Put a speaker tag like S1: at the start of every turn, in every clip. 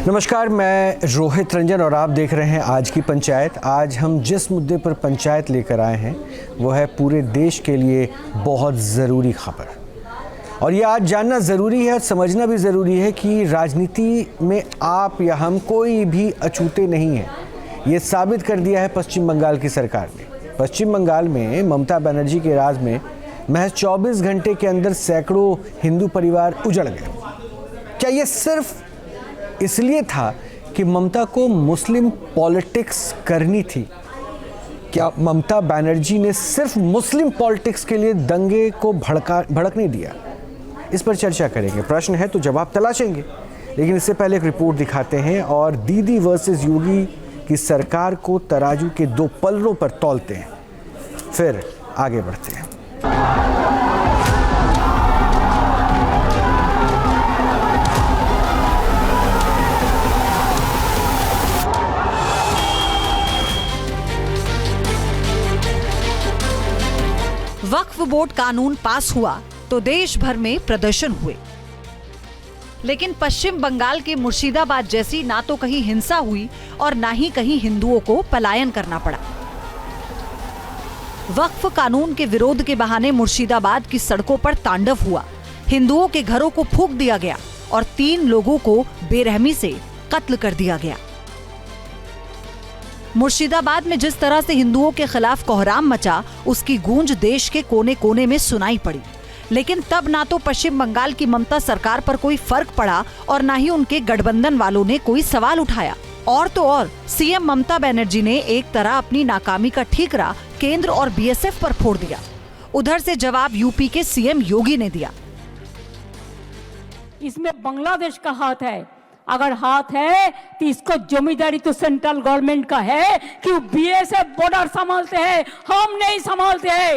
S1: नमस्कार, मैं रोहित रंजन और आप देख रहे हैं आज की पंचायत। आज हम जिस मुद्दे पर पंचायत लेकर आए हैं वो है पूरे देश के लिए बहुत ज़रूरी खबर। और ये आज जानना ज़रूरी है, समझना भी ज़रूरी है कि राजनीति में आप या हम कोई भी अछूते नहीं हैं। ये साबित कर दिया है पश्चिम बंगाल की सरकार ने। पश्चिम बंगाल में ममता बनर्जी के राज में महज 24 घंटे के अंदर सैकड़ों हिंदू परिवार उजड़ गए। क्या ये सिर्फ इसलिए था कि ममता को मुस्लिम पॉलिटिक्स करनी थी? क्या ममता बनर्जी ने सिर्फ मुस्लिम पॉलिटिक्स के लिए दंगे को भड़कने दिया? इस पर चर्चा करेंगे। प्रश्न है तो जवाब तलाशेंगे, लेकिन इससे पहले एक रिपोर्ट दिखाते हैं और दीदी वर्सेस योगी की सरकार को तराजू के दो पल्लों पर तौलते हैं, फिर आगे बढ़ते हैं।
S2: वक्फ बोर्ड कानून पास हुआ तो देश भर में प्रदर्शन हुए, लेकिन पश्चिम बंगाल के मुर्शिदाबाद जैसी ना तो कहीं हिंसा हुई और ना ही कहीं हिंदुओं को पलायन करना पड़ा। वक्फ कानून के विरोध के बहाने मुर्शिदाबाद की सड़कों पर तांडव हुआ। हिंदुओं के घरों को फूंक दिया गया और 3 लोगों को बेरहमी से कत्ल कर दिया गया। मुर्शिदाबाद में जिस तरह से हिंदुओं के खिलाफ कोहराम मचा, उसकी गूंज देश के कोने कोने में सुनाई पड़ी। लेकिन तब ना तो पश्चिम बंगाल की ममता सरकार पर कोई फर्क पड़ा और ना ही उनके गठबंधन वालों ने कोई सवाल उठाया। और तो और सीएम ममता बनर्जी ने एक तरह अपनी नाकामी का ठीकरा केंद्र और बीएसएफ पर फोड़ दिया। उधर से जवाब यूपी के सीएम योगी ने दिया।
S3: इसमें बांग्लादेश का हाथ है। अगर हाथ है तो इसको जिम्मेदारी तो सेंट्रल गवर्नमेंट का है कि बीएसएफ बॉर्डर संभालते हैं, हम नहीं संभालते हैं।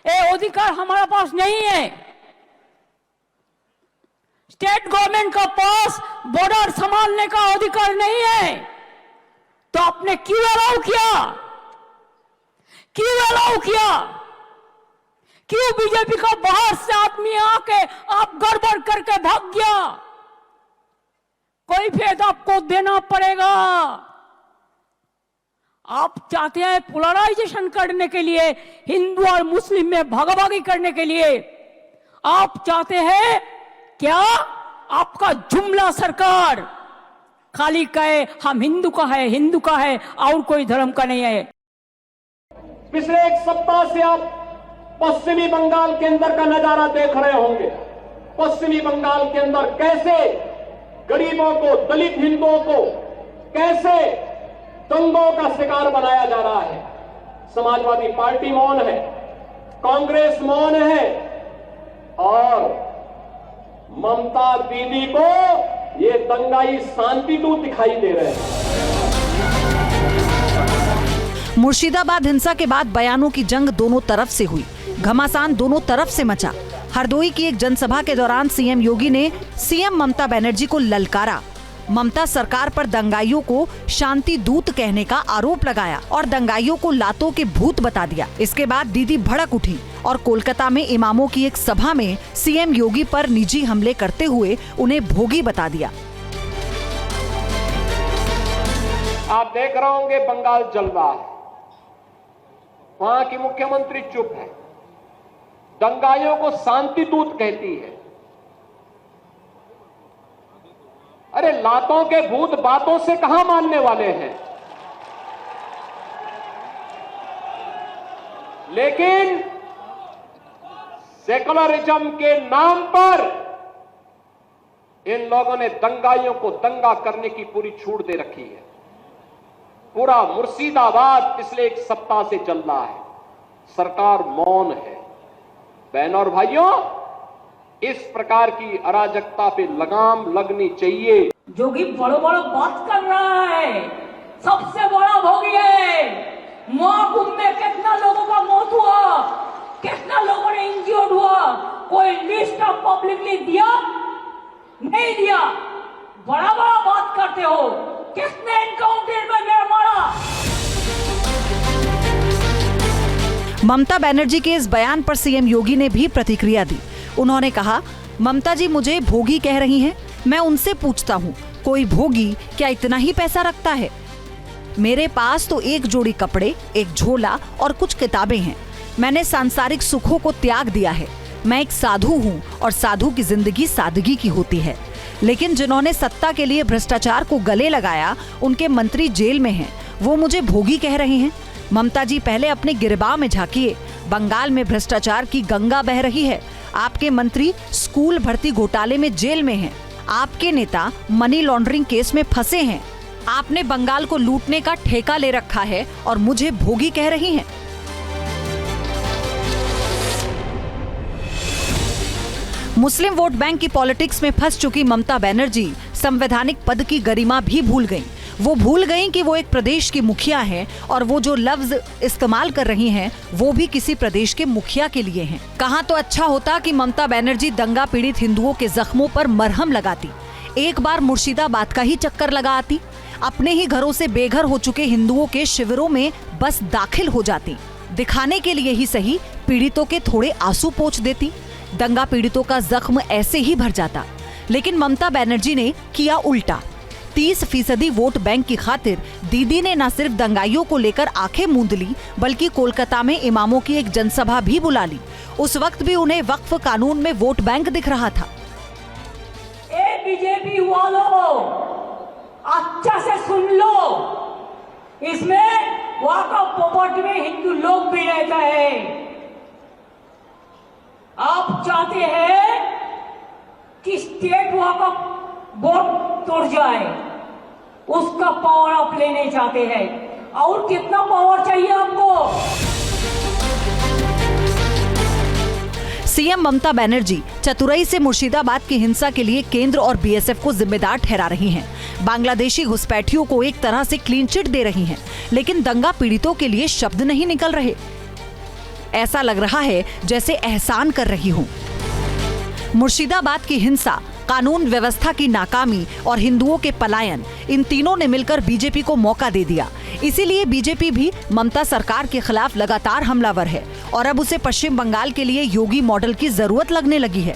S3: ये अधिकार हमारे पास नहीं है। स्टेट गवर्नमेंट का पास बॉर्डर संभालने का अधिकार नहीं है। तो आपने क्यों अलाउ किया? क्यों अलाउ किया? क्यों बीजेपी का बाहर से आदमी आके आप गड़बड़ करके भाग गया? कोई फेद आपको देना पड़ेगा। आप चाहते हैं पोलराइजेशन करने के लिए, हिंदू और मुस्लिम में भागाभागी करने के लिए। आप चाहते हैं क्या आपका जुमला सरकार खाली कहे हम हिंदू का है, हिंदू का है और कोई धर्म का नहीं है।
S4: पिछले एक सप्ताह से आप पश्चिमी बंगाल के अंदर का नजारा देख रहे होंगे। पश्चिमी बंगाल के अंदर कैसे गरीबों को, दलित हिंदुओं को कैसे दंगों का शिकार बनाया जा रहा है। समाजवादी पार्टी मौन है, कांग्रेस मौन है और ममता दीदी को ये दंगाई शांतिदूत दिखाई दे रहे हैं।
S2: मुर्शिदाबाद हिंसा के बाद बयानों की जंग दोनों तरफ से हुई। घमासान दोनों तरफ से मचा। हरदोई की एक जनसभा के दौरान सीएम योगी ने सीएम ममता बनर्जी को ललकारा। ममता सरकार पर दंगाइयों को शांति दूत कहने का आरोप लगाया और दंगाइयों को लातों के भूत बता दिया। इसके बाद दीदी भड़क उठी और कोलकाता में इमामों की एक सभा में सीएम योगी पर निजी हमले करते हुए उन्हें भोगी बता दिया।
S4: आप देख रहे होंगे बंगाल जल रहा है, वहां की मुख्यमंत्री चुप है, दंगाइयों को शांति दूत कहती है। अरे लातों के भूत बातों से कहां मानने वाले हैं। लेकिन सेकुलरिज्म के नाम पर इन लोगों ने दंगाइयों को दंगा करने की पूरी छूट दे रखी है। पूरा मुर्शिदाबाद पिछले एक सप्ताह से चल रहा है, सरकार मौन है। बहनों और भाइयों, इस प्रकार की अराजकता पे लगाम लगनी चाहिए।
S3: जोगी बड़ो बड़ो बात कर रहा है, सबसे बड़ा भोगी है। महाकुंभ में कितना लोगों का मौत हुआ, कितना लोगों ने इंजर्ड हुआ, कोई लिस्ट ऑफ पब्लिकली दिया? नहीं दिया। बड़ा बड़ा बात करते हो, किसने एनकाउंटर में मारा?
S2: ममता बनर्जी के इस बयान पर सीएम योगी ने भी प्रतिक्रिया दी। उन्होंने कहा, ममता जी मुझे भोगी कह रही हैं, मैं उनसे पूछता हूँ कोई भोगी क्या इतना ही पैसा रखता है? मेरे पास तो एक जोड़ी कपड़े, एक झोला और कुछ किताबें हैं। मैंने सांसारिक सुखों को त्याग दिया है। मैं एक साधु हूँ और साधु की जिंदगी सादगी की होती है। लेकिन जिन्होंने सत्ता के लिए भ्रष्टाचार को गले लगाया, उनके मंत्री जेल में हैं। वो मुझे भोगी कह रहे हैं। ममता जी, पहले अपने गिरबान में झांकिए। बंगाल में भ्रष्टाचार की गंगा बह रही है। आपके मंत्री स्कूल भर्ती घोटाले में जेल में हैं। आपके नेता मनी लॉन्ड्रिंग केस में फंसे हैं। आपने बंगाल को लूटने का ठेका ले रखा है और मुझे भोगी कह रही हैं। मुस्लिम वोट बैंक की पॉलिटिक्स में फंस चुकी ममता बनर्जी संवैधानिक पद की गरिमा भी भूल गईं। वो भूल गईं कि वो एक प्रदेश की मुखिया हैं और वो जो लफ्ज इस्तेमाल कर रही हैं वो भी किसी प्रदेश के मुखिया के लिए हैं। कहाँ तो अच्छा होता कि ममता बनर्जी दंगा पीड़ित हिंदुओं के जख्मों पर मरहम लगाती, एक बार मुर्शिदाबाद का ही चक्कर लगा आती, अपने ही घरों से बेघर हो चुके हिंदुओं के शिविरों में बस दाखिल हो जाती, दिखाने के लिए ही सही पीड़ितों के थोड़े आंसू पोंछ देती, दंगा पीड़ितों का जख्म ऐसे ही भर जाता। लेकिन ममता बनर्जी ने किया उल्टा। 30% वोट बैंक की खातिर दीदी ने न सिर्फ दंगाइयों को लेकर आंखें मूंद ली, बल्कि कोलकाता में इमामों की एक जनसभा भी बुला ली। उस वक्त भी उन्हें वक्फ कानून में वोट बैंक दिख रहा था।
S3: ए बीजेपी वालों, अच्छा से सुन लो, इसमें वक्फ प्रॉपर्टी में हिंदू लोग भी रहता है। आप चाहते हैं कि स्टेट वक्फ बोर्ड तोड़ जाए, उसका पावर आप लेने चाहते हैं। और कितना पावर चाहिए आपको?
S2: सीएम ममता बनर्जी चतुराई से मुर्शिदाबाद की हिंसा के लिए केंद्र और बीएसएफ को जिम्मेदार ठहरा रही हैं। बांग्लादेशी घुसपैठियों को एक तरह से क्लीन चिट दे रही हैं, लेकिन दंगा पीड़ितों के लिए शब्द नहीं निकल रहे। ऐसा लग रहा है जैसे एहसान कर रही हूँ। मुर्शिदाबाद की हिंसा, कानून व्यवस्था की नाकामी और हिंदुओं के पलायन, इन तीनों ने मिलकर बीजेपी को मौका दे दिया। इसीलिए बीजेपी भी ममता सरकार के खिलाफ लगातार हमलावर है और अब उसे पश्चिम बंगाल के लिए योगी मॉडल की जरूरत लगने लगी है।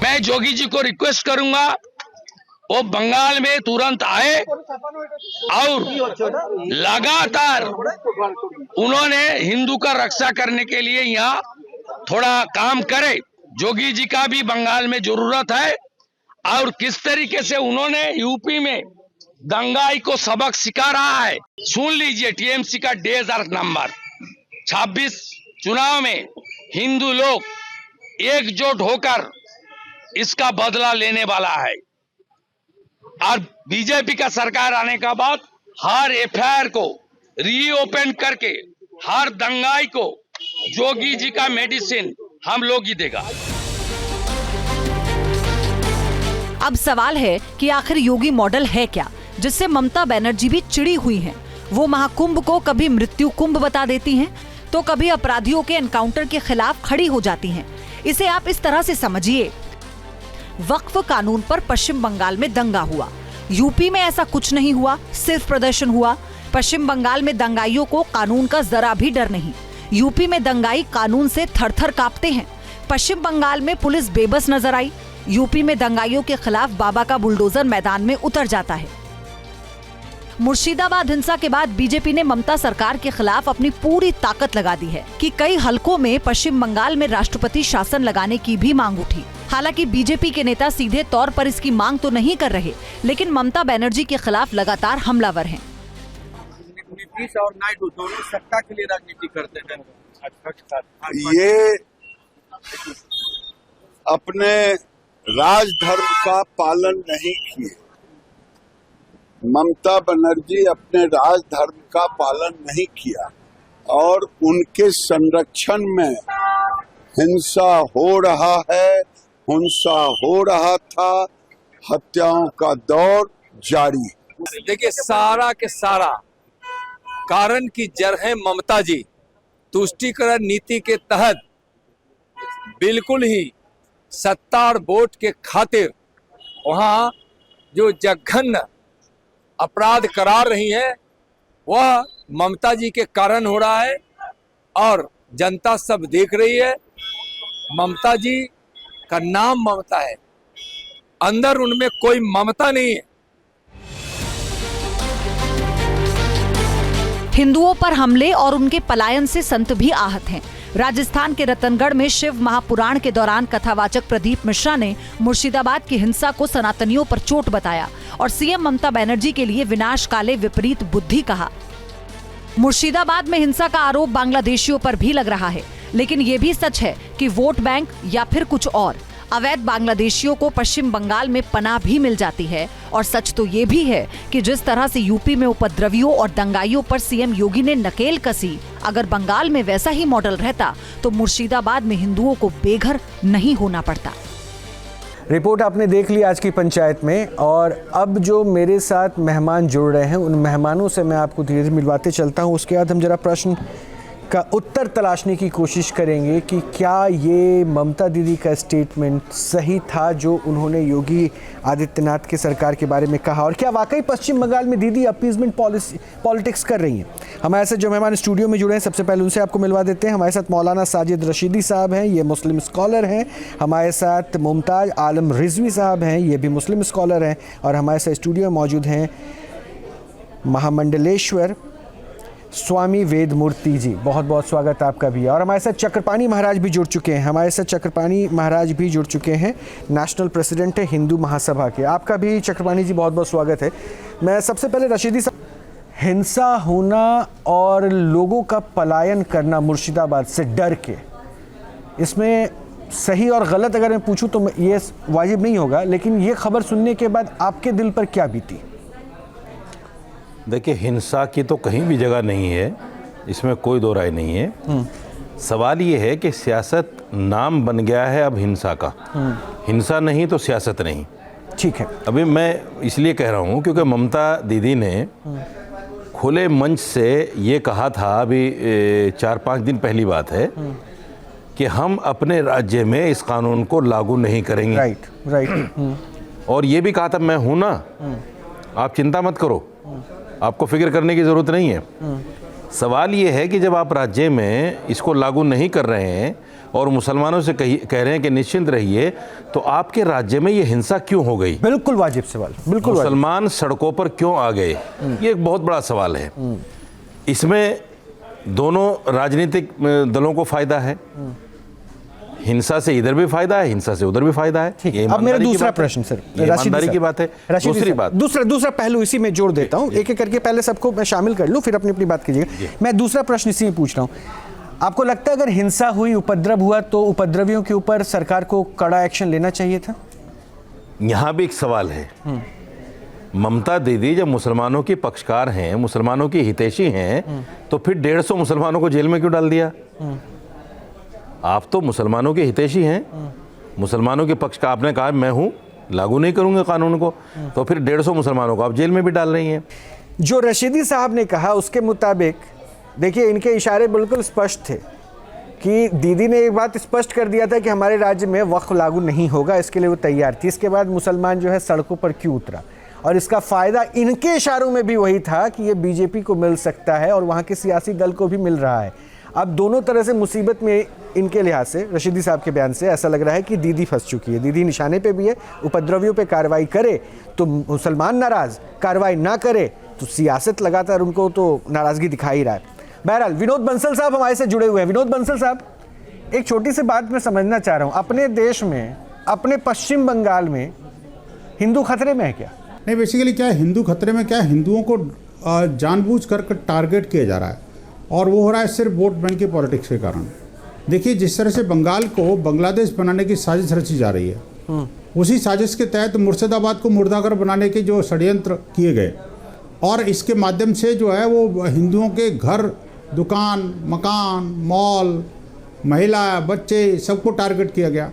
S5: मैं योगी जी को रिक्वेस्ट करूंगा, वो बंगाल में तुरंत आए और लगातार उन्होंने हिंदू का रक्षा करने के लिए यहाँ थोड़ा काम करे। योगी जी का भी बंगाल में जरूरत है। और किस तरीके से उन्होंने यूपी में दंगाई को सबक सिखा रहा है, सुन लीजिए। टीएमसी का डेजर नंबर 26 चुनाव में हिंदू लोग एकजुट होकर इसका बदला लेने वाला है। और बीजेपी का सरकार आने का बाद हर एफआईआर को रीओपन करके हर दंगाई को योगी जी का मेडिसिन हम लोग ही देगा।
S2: अब सवाल है कि आखिर योगी मॉडल है क्या, जिससे ममता बनर्जी भी चिड़ी हुई हैं। वो महाकुंभ को कभी मृत्यु कुंभ बता देती हैं, तो कभी अपराधियों के एनकाउंटर के खिलाफ खड़ी हो जाती हैं। इसे आप इस तरह से समझिए, वक्फ कानून पर पश्चिम बंगाल में दंगा हुआ, यूपी में ऐसा कुछ नहीं हुआ, सिर्फ प्रदर्शन हुआ। पश्चिम बंगाल में दंगाइयों को कानून का जरा भी डर नहीं, यूपी में दंगाई कानून से थर-थर कांपते हैं। पश्चिम बंगाल में पुलिस बेबस नजर आई, यूपी में दंगाइयों के खिलाफ बाबा का बुलडोजर मैदान में उतर जाता है। मुर्शिदाबाद हिंसा के बाद बीजेपी ने ममता सरकार के खिलाफ अपनी पूरी ताकत लगा दी है कि कई हलकों में पश्चिम बंगाल में राष्ट्रपति शासन लगाने की भी मांग उठी। हालांकि बीजेपी के नेता सीधे तौर पर इसकी मांग तो नहीं कर रहे, लेकिन ममता बनर्जी के खिलाफ लगातार हमलावर हैं।
S6: नीतीश और नायडू दोनों सत्ता के लिए राजनीति करते हैं।
S7: ये अपने राजधर्म का पालन नहीं किए। ममता बनर्जी अपने राजधर्म का पालन नहीं किया और उनके संरक्षण में हिंसा हो रहा है, हिंसा हो रहा था, हत्याओं का दौर जारी।
S6: देखिए, सारा के सारा कारण की जड़ है ममता जी। तुष्टीकरण नीति के तहत बिल्कुल ही सत्ता और वोट के खातिर वहाँ जो जघन्य अपराध करार रही है वह ममता जी के कारण हो रहा है और जनता सब देख रही है। ममता जी का नाम ममता है, अंदर उनमें कोई ममता नहीं है।
S2: हिंदुओं पर हमले और उनके पलायन से संत भी आहत हैं। राजस्थान के रतनगढ़ में शिव महापुराण के दौरान कथावाचक प्रदीप मिश्रा ने मुर्शिदाबाद की हिंसा को सनातनियों पर चोट बताया और सीएम ममता बनर्जी के लिए विनाशकाले विपरीत बुद्धि कहा। मुर्शिदाबाद में हिंसा का आरोप बांग्लादेशियों पर भी लग रहा है, लेकिन ये भी सच है कि वोट बैंक या फिर कुछ और अवैध बांग्लादेशियों को पश्चिम बंगाल में पनाह भी मिल जाती है। और सच तो ये भी है कि जिस तरह से यूपी में उपद्रवियों और दंगाइयों पर सीएम योगी ने नकेल कसी, अगर बंगाल में वैसा ही मॉडल रहता तो मुर्शिदाबाद में हिंदुओं को बेघर नहीं होना पड़ता।
S1: रिपोर्ट आपने देख ली आज की पंचायत में, और अब जो मेरे साथ मेहमान जुड़ रहे हैं उन मेहमानों से मैं आपको धीरे धीरे मिलवाते चलता हूं। उसके बाद हम जरा प्रश्न का उत्तर तलाशने की कोशिश करेंगे कि क्या ये ममता दीदी का स्टेटमेंट सही था जो उन्होंने योगी आदित्यनाथ की सरकार के बारे में कहा, और क्या वाकई पश्चिम बंगाल में दीदी अपीजमेंट पॉलिटिक्स कर रही हैं। हमारे साथ जो मेहमान स्टूडियो में जुड़े हैं सबसे पहले उनसे आपको मिलवा देते हैं। हमारे साथ मौलाना साजिद रशीदी साहब हैं, ये मुस्लिम स्कॉलर हैं। हमारे साथ मुमताज़ आलम रिजवी साहब हैं, ये भी मुस्लिम स्कॉलर हैं। और हमारे साथ स्टूडियो में मौजूद हैं महामंडलेश्वर स्वामी वेद मूर्ति जी, बहुत बहुत स्वागत आपका भी। और हमारे साथ चक्रपाणी महाराज भी जुड़ चुके हैं, नेशनल प्रेसिडेंट है हिंदू महासभा के। आपका भी चक्रपाणी जी बहुत बहुत स्वागत है। मैं सबसे पहले रशीदी साहब, हिंसा होना और लोगों का पलायन करना मुर्शिदाबाद से डर के, इसमें सही और गलत अगर मैं पूछूं तो ये वाजिब नहीं होगा, लेकिन ये खबर सुनने के बाद आपके दिल पर क्या बीती?
S8: देखिए, हिंसा की तो कहीं भी जगह नहीं है, इसमें कोई दो राय नहीं है। सवाल ये है कि सियासत नाम बन गया है अब हिंसा का। हिंसा नहीं तो सियासत नहीं।
S1: ठीक है,
S8: अभी मैं इसलिए कह रहा हूँ क्योंकि ममता दीदी ने खुले मंच से ये कहा था, अभी 4-5 दिन पहली बात है, कि हम अपने राज्य में इस कानून को लागू नहीं करेंगे।
S1: राइट।
S8: और ये भी कहा था, मैं हूँ ना, आप चिंता मत करो, आपको फिक्र करने की ज़रूरत नहीं है। सवाल ये है कि जब आप राज्य में इसको लागू नहीं कर रहे हैं और मुसलमानों से कह रहे हैं कि निश्चिंत रहिए, तो आपके राज्य में ये हिंसा क्यों हो गई?
S1: बिल्कुल वाजिब सवाल, बिल्कुल।
S8: मुसलमान सड़कों पर क्यों आ गए? ये एक बहुत बड़ा सवाल है। इसमें दोनों राजनीतिक दलों को फायदा है। हिंसा से इधर भी फायदा है, हिंसा से उधर भी फायदा है।
S1: ये अब मेरा दूसरा प्रश्न सर,
S8: ईमानदारी की बात है।
S1: दूसरा पहलू इसी में जोड़ देता हूँ, एक एक करके पहले सबको मैं शामिल कर लूँ, फिर अपनी अपनी बात कीजिएगा। मैं दूसरा प्रश्न इसी में पूछ रहा हूँ, आपको लगता है अगर हिंसा हुई, उपद्रव हुआ, तो उपद्रवियों के ऊपर सरकार को कड़ा एक्शन लेना चाहिए था?
S8: यहाँ भी एक सवाल है। ममता दीदी जब मुसलमानों की पक्षकार हैं, मुसलमानों की हितैषी हैं, तो फिर 150 मुसलमानों को जेल में क्यों डाल दिया? आप तो मुसलमानों के हितैषी हैं, मुसलमानों के पक्ष का आपने कहा मैं हूं, लागू नहीं करूंगा कानून को, तो फिर 150 मुसलमानों को आप जेल में भी डाल रही हैं।
S1: जो रशीदी साहब ने कहा उसके मुताबिक, देखिए इनके इशारे बिल्कुल स्पष्ट थे कि दीदी ने एक बात स्पष्ट कर दिया था कि हमारे राज्य में वक्फ लागू नहीं होगा, इसके लिए वो तैयार थी। इसके बाद मुसलमान जो है सड़कों पर क्यों उतरा, और इसका फ़ायदा इनके इशारों में भी वही था कि ये बीजेपी को मिल सकता है और वहाँ के सियासी दल को भी मिल रहा है। अब दोनों तरह से मुसीबत में इनके लिहाज से, रशीदी साहब के बयान से ऐसा लग रहा है कि दीदी फंस चुकी है। दीदी निशाने पे भी है, उपद्रवियों पे कार्रवाई करे तो मुसलमान नाराज़, कार्रवाई ना करे तो सियासत लगातार उनको तो नाराज़गी दिखा ही रहा है। बहरहाल विनोद बंसल साहब हमारे से जुड़े हुए हैं। विनोद बंसल साहब, एक छोटी सी बात मैं समझना चाह रहा हूँ, अपने देश में, अपने पश्चिम बंगाल में हिंदू खतरे में है क्या?
S9: नहीं, बेसिकली क्या है, हिंदू खतरे में क्या है, हिंदुओं को जानबूझकर टारगेट किया जा रहा है, और वो हो रहा है सिर्फ वोट बैंक की पॉलिटिक्स के कारण। देखिए, जिस तरह से बंगाल को बांग्लादेश बनाने की साजिश रची जा रही है, उसी साजिश के तहत मुर्शिदाबाद को मुर्दाघर बनाने के जो षड्यंत्र किए गए, और इसके माध्यम से जो है वो हिंदुओं के घर, दुकान, मकान, मॉल, महिला, बच्चे, सबको टारगेट किया गया।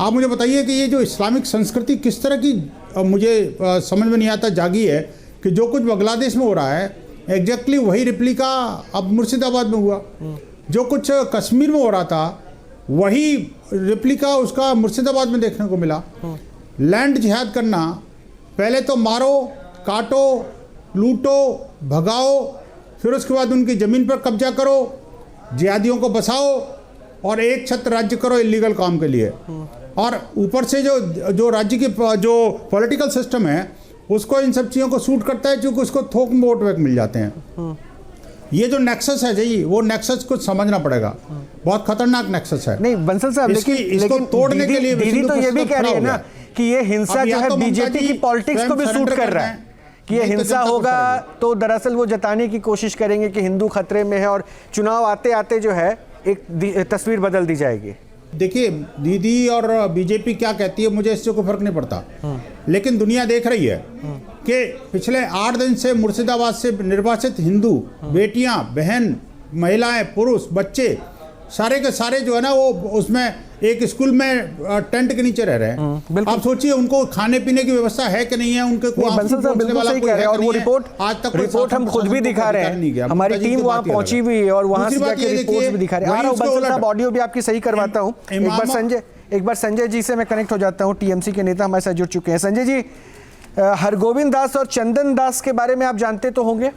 S9: आप मुझे बताइए कि ये जो इस्लामिक संस्कृति किस तरह की, मुझे समझ में नहीं आता, जागी है कि जो कुछ बांग्लादेश में हो रहा है एग्जैक्टली वही रिप्लिका अब मुर्शिदाबाद में हुआ। जो कुछ कश्मीर में हो रहा था वही रिप्लिका उसका मुर्शिदाबाद में देखने को मिला। लैंड जिहाद करना, पहले तो मारो, काटो, लूटो, भगाओ, फिर उसके बाद उनकी ज़मीन पर कब्जा करो, जिहादियों को बसाओ और एक छत्र राज्य करो इलीगल काम के लिए। और ऊपर से जो राज्य की जो पॉलिटिकल सिस्टम है उसको इन सब चीज़ों को सूट करता है, क्योंकि उसको थोक में वोट बैंक मिल जाते हैं। ये जो नेक्सस है जी, वो नेक्सस को समझना पड़ेगा, बहुत खतरनाक नेक्सस है।
S1: नहीं बंसल साहब,
S9: इसको तोड़ने के लिए
S1: दीदी तो ये भी कह रही है ना कि ये हिंसा जो है बीजेपी की पॉलिटिक्स को भी सूट कर रहा है, कि ये हिंसा होगा तो दरअसल वो जताने की कोशिश करेंगे कि हिंदू खतरे में है और चुनाव आते आते जो है एक तस्वीर बदल दी जाएगी।
S9: देखिए दीदी और बीजेपी क्या कहती है, मुझे इससे कोई फर्क नहीं पड़ता, लेकिन दुनिया देख रही है कि पिछले 8 दिन से मुर्शिदाबाद से निर्वासित हिंदू बेटियां, बहन, महिलाएं, पुरुष, बच्चे सारे के सारे जो है ना वो उसमें एक स्कूल में टेंट के नीचे रह रहे हैं। आप सोचिए उनको खाने पीने की व्यवस्था है कि नहीं है, उनके को
S1: और वो रिपोर्ट हम खुद भी दिखा रहे हैं, हमारी टीम वहां पहुंची हुई है और वहां से जाके रिपोर्ट्स भी दिखा रहे हैं। बंसल साहब ऑडियो भी आपकी सही करवाता हूं, एक बार संजय जी से मैं कनेक्ट हो जाता हूं, टीएमसी के नेता हमारे साथ जुड़ चुके हैं। संजय जी, हरगोविंद दास और चंदन दास के बारे में आप जानते तो होंगे?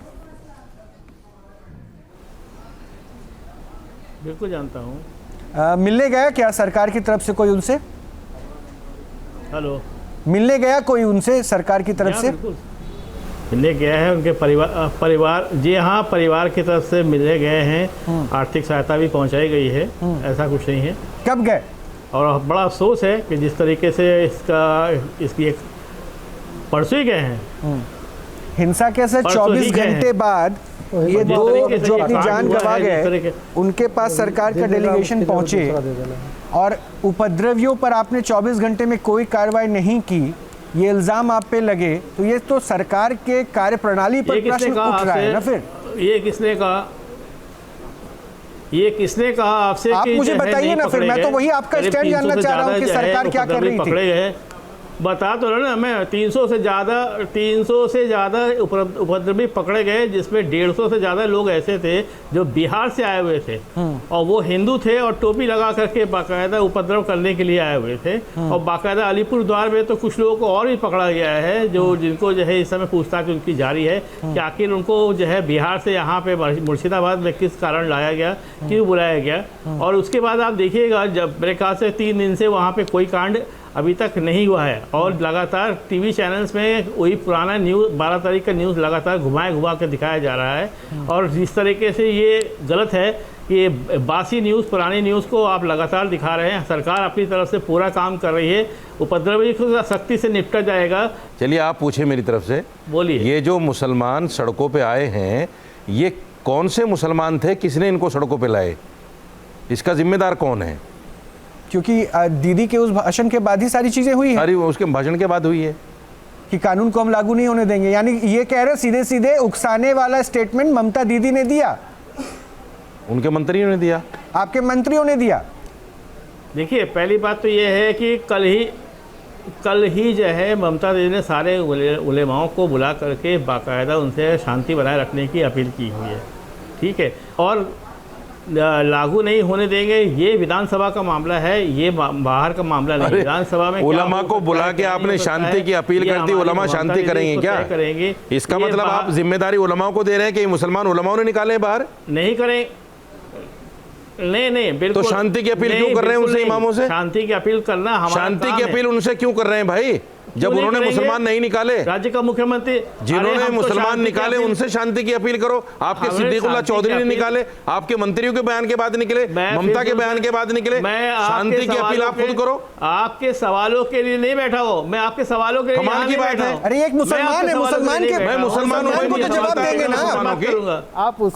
S10: बिल्कुल जानता हूँ।
S1: मिलने गया क्या सरकार की तरफ से कोई उनसे?
S10: हेलो,
S1: मिलने गया कोई उनसे सरकार की तरफ से?
S10: मिलने गया है, उनके परिवार जी हाँ, परिवार की तरफ से मिलने गए हैं, आर्थिक सहायता भी पहुंचाई गई है, ऐसा कुछ नहीं है।
S1: कब गए? और
S10: बड़ा अफसोस है कि जिस तरीके से इसकी एक परसों ही गए हैं।
S1: हिंसा के से 24 घंटे बाद ये दो जो अपनी जान गंवा गए उनके पास सरकार का डेलीगेशन पहुंचे और उपद्रवियों पर आपने 24 घंटे में कोई कार्रवाई नहीं की, ये इल्जाम आप पे लगे, तो ये तो सरकार के कार्यप्रणाली पर प्रश्न उठ रहा है ना। फिर
S10: ये किसने कहा आपसे?
S1: आप मुझे बताइए ना, फिर मैं तो वही आपका स्टैंड जानना चाह रहा हूँ कि सरकार क्या कर रही थी।
S10: बता तो रहा ना मैं, 300 से ज़्यादा उपद्रवी पकड़े गए, जिसमें 150 से ज़्यादा लोग ऐसे थे जो बिहार से आए हुए थे और वो हिंदू थे और टोपी लगा करके बाकायदा उपद्रव करने के लिए आए हुए थे। और बाकायदा अलीपुर द्वार में तो कुछ लोगों को और भी पकड़ा गया है, जो जिनको जो है इस समय पूछताछ उनकी जारी है कि आखिर उनको जो है बिहार से यहाँ पे मुर्शिदाबाद में किस कारण लाया गया, क्यों बुलाया गया। और उसके बाद आप देखिएगा, जब मेरे ख्याल से 3 दिन से वहाँ पे कोई कांड अभी तक नहीं हुआ है और लगातार टीवी चैनल्स में वही पुराना न्यूज़ 12 तारीख का न्यूज़ लगातार घुमा के दिखाया जा रहा है। और जिस तरीके से ये गलत है कि बासी न्यूज़, पुरानी न्यूज़ को आप लगातार दिखा रहे हैं। सरकार अपनी तरफ से पूरा काम कर रही है, उपद्रवी को सख्ती से निपटा जाएगा।
S8: चलिए आप पूछे मेरी तरफ से,
S10: बोलिए।
S8: ये जो मुसलमान सड़कों पे आए हैं, ये कौन से मुसलमान थे, किसने इनको सड़कों पे लाए, इसका जिम्मेदार कौन है?
S1: क्योंकि दीदी के उस भाषण के बाद ही सारी चीजें हुई हैं।
S8: सारी उसके भाषण के बाद हुई है
S1: कि कानून को हम लागू नहीं होने देंगे, यानी ये कह रहे सीधे सीधे उकसाने वाला स्टेटमेंट ममता दीदी ने दिया,
S8: उनके मंत्रियों ने दिया,
S1: आपके मंत्रियों ने दिया।
S10: देखिए, पहली बात तो ये है कि कल ही जो है ममता दीदी ने सारे उलेमाओं को बुला करके बाकायदा उनसे शांति बनाए रखने की अपील की हुई है, ठीक है। और लागू नहीं होने देंगे, ये विधानसभा का मामला है, ये बाहर का मामला नहीं। विधानसभा में
S8: उलमा को बुला के आपने शांति की अपील कर दी, उलमा शांति करेंगे क्या?
S10: करेंगे।
S8: इसका मतलब आप जिम्मेदारी उलमाओं को दे रहे हैं कि मुसलमान उलमाओं ने निकाले बाहर?
S10: नहीं करें, नहीं बिल्कुल।
S8: तो शांति की अपील क्यों कर रहे हैं उनसे, इमामों से?
S10: शांति की अपील करना हमारा
S8: शांति की अपील उनसे क्यों कर रहे हैं भाई, जब उन्होंने मुसलमान नहीं निकाले?
S10: राज्य का मुख्यमंत्री
S8: जिन्होंने मुसलमान निकाले उनसे शांति की अपील करो। आपके सिद्दीकुल्लाह चौधरी ने निकाले, आपके मंत्रियों के बयान के बाद निकले, ममता के बयान के बाद निकले, शांति की अपील आप खुद करो।
S10: आपके सवालों के लिए नहीं बैठा हो, मैं आपके सवालों के लिए
S8: कमाल की बात है।
S1: अरे एक मुसलमान है, मुसलमान के
S8: मैं मुसलमान
S1: को तो जवाब देंगे ना।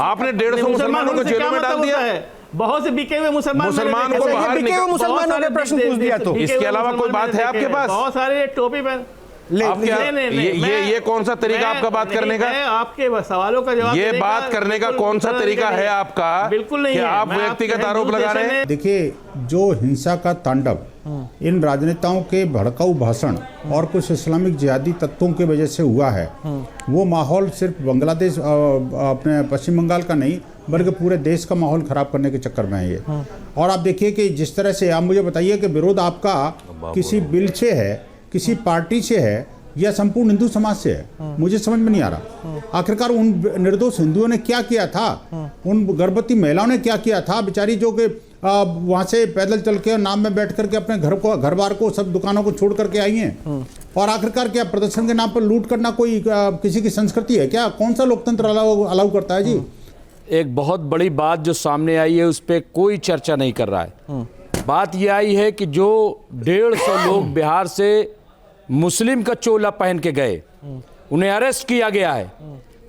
S8: आपने 150 मुसलमानों को जेलों में डाल दिया है,
S10: बहुत से बिके हुए मुसलमान
S8: को बाहर
S1: मुसलमानों ने प्रश्न पूछ दिया। तो
S8: इसके अलावा कोई बात है आपके पास?
S10: बहुत सारे टोपी पहन
S8: ये कौन सा तरीका आपका बात करने का?
S10: आपके सवालों का जवाब
S8: ये बात करने का कौन सा तरीका है आपका?
S10: बिल्कुल नहीं,
S8: आप व्यक्तिगत आरोप लगा रहे हैं।
S9: देखिए, जो हिंसा का तांडव इन राजनेताओं के भड़काऊ भाषण और कुछ इस्लामिक जिहादी तत्वों की वजह से हुआ है, वो माहौल सिर्फ बांग्लादेश अपने पश्चिम बंगाल का नहीं बल्कि पूरे देश का माहौल खराब करने के चक्कर में है ये। और आप देखिए कि जिस तरह से, आप मुझे बताइए कि विरोध आपका किसी बिल से है, किसी पार्टी से है या संपूर्ण हिंदू समाज से है, मुझे समझ में नहीं आ रहा। आखिरकार उन निर्दोष हिंदुओं ने क्या किया था, उन गर्भवती महिलाओं ने क्या किया था बेचारी, जो कि वहाँ से पैदल चल के नाम में बैठ करके अपने घर बार को सब दुकानों को छोड़ करके आई हैं। और आखिरकार क्या प्रदर्शन के नाम पर लूट करना कोई किसी की संस्कृति है क्या? कौन सा लोकतंत्र अलाउ करता है जी?
S11: एक बहुत बड़ी बात जो सामने आई है उस पर कोई चर्चा नहीं कर रहा है। बात यह आई है कि जो 150 लोग बिहार से मुस्लिम का चोला पहन के गए, उन्हें अरेस्ट किया गया है,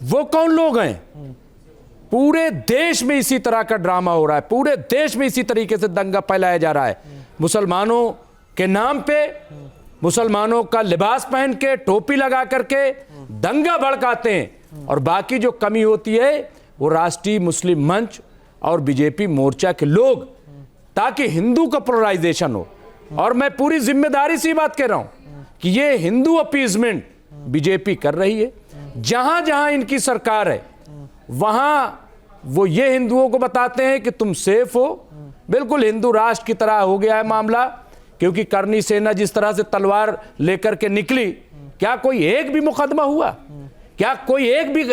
S11: वो कौन लोग हैं? पूरे देश में इसी तरह का ड्रामा हो रहा है, पूरे देश में इसी तरीके से दंगा फैलाया जा रहा है। मुसलमानों के नाम पे मुसलमानों का लिबास पहन के, टोपी लगा करके दंगा भड़काते हैं, और बाकी जो कमी होती है वो राष्ट्रीय मुस्लिम मंच और बीजेपी मोर्चा के लोग, ताकि हिंदू का पोलराइजेशन हो। और मैं पूरी जिम्मेदारी से बात कह रहा हूं कि ये हिंदू अपीजमेंट बीजेपी कर रही है। जहां जहां इनकी सरकार है वहां वो ये हिंदुओं को बताते हैं कि तुम सेफ हो। बिल्कुल हिंदू राष्ट्र की तरह हो गया है मामला, क्योंकि करनी सेना जिस तरह से तलवार लेकर के निकली, क्या कोई एक भी मुकदमा हुआ? क्या कोई एक भी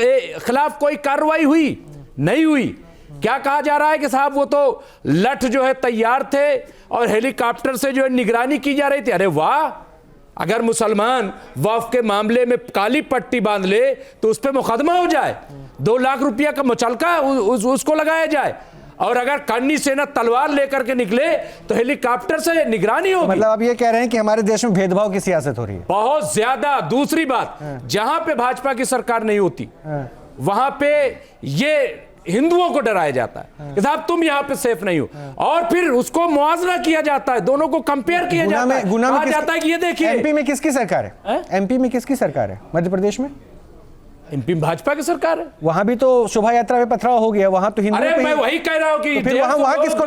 S11: खिलाफ कोई कार्रवाई हुई? नहीं हुई। क्या कहा जा रहा है कि साहब वो तो लठ जो है तैयार थे और हेलीकॉप्टर से जो है निगरानी की जा रही थी। अरे वाह, अगर मुसलमान वक्फ के मामले में काली पट्टी बांध ले तो उस पर मुकदमा हो जाए, 2 लाख रुपया का मुचलका उसको लगाया जाए, और अगर करनी सेना तलवार लेकर के निकले तो हेलीकॉप्टर से निगरानी होगी।
S1: मतलब आप ये कह रहे हैं कि हमारे देश में भेदभाव की सियासत हो रही है?
S11: बहुत ज्यादा। दूसरी बात, जहां पे भाजपा की सरकार नहीं होती वहां पे ये हिंदुओं को डराया जाता है कि साहब तुम यहां पे सेफ नहीं हो, और फिर उसको मुआवजा किया जाता है, दोनों को कंपेयर किया जाता है। कहा जाता है कि ये देखिए
S1: एमपी में किसकी सरकार है? एमपी में किसकी सरकार है? मध्य प्रदेश में
S11: एमपी में भाजपा की सरकार है।
S1: वहां भी तो शोभा यात्रा में पथराव हो गया, वहां तो हिंदू।
S11: अरे मैं वही कह रहा हूं कि
S1: तो फिर वहां किसको?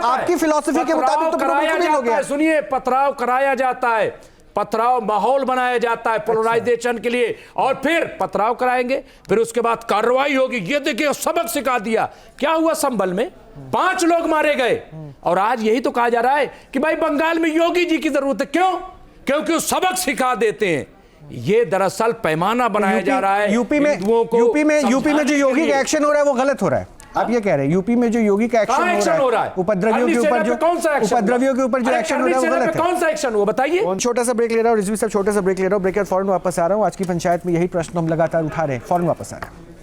S1: आपकी फिलॉसफी के मुताबिक तो बिल्कुल हो गया।
S11: सुनिए, पथराव कराया जाता है, पथराव माहौल बनाया जाता है पोलराइजेशन के लिए, और फिर पथराव कराएंगे, फिर उसके बाद कार्रवाई होगी। ये देखिए सबक सिखा दिया। क्या हुआ संभल में? 5 लोग मारे गए, और आज यही तो कहा जा रहा है कि भाई बंगाल में योगी जी की जरूरत है। क्यों? क्योंकि वो सबक सिखा देते हैं। ये दरअसल पैमाना बनाया जा रहा है।
S1: यूपी में जो योगी का एक्शन हो रहा है वो गलत हो रहा है। आप ये कह रहे हैं यूपी में जो योगी का एक्शन हो रहा है उपद्रवियों के ऊपर, जो उपद्रवियों के ऊपर जो एक्शन हो रहा है वो गलत है।
S11: कौन सा एक्शन हुआ बताइए?
S1: छोटा सा ब्रेक ले रहा हूँ, रिजवी साहब छोटा सा ब्रेक ले रहा हूँ, ब्रेक के बाद फौरन वापस आ रहा हूँ। आज की पंचायत में यही प्रश्न हम लगातार उठा रहे हैं, फौरन वापस आ रहे हैं।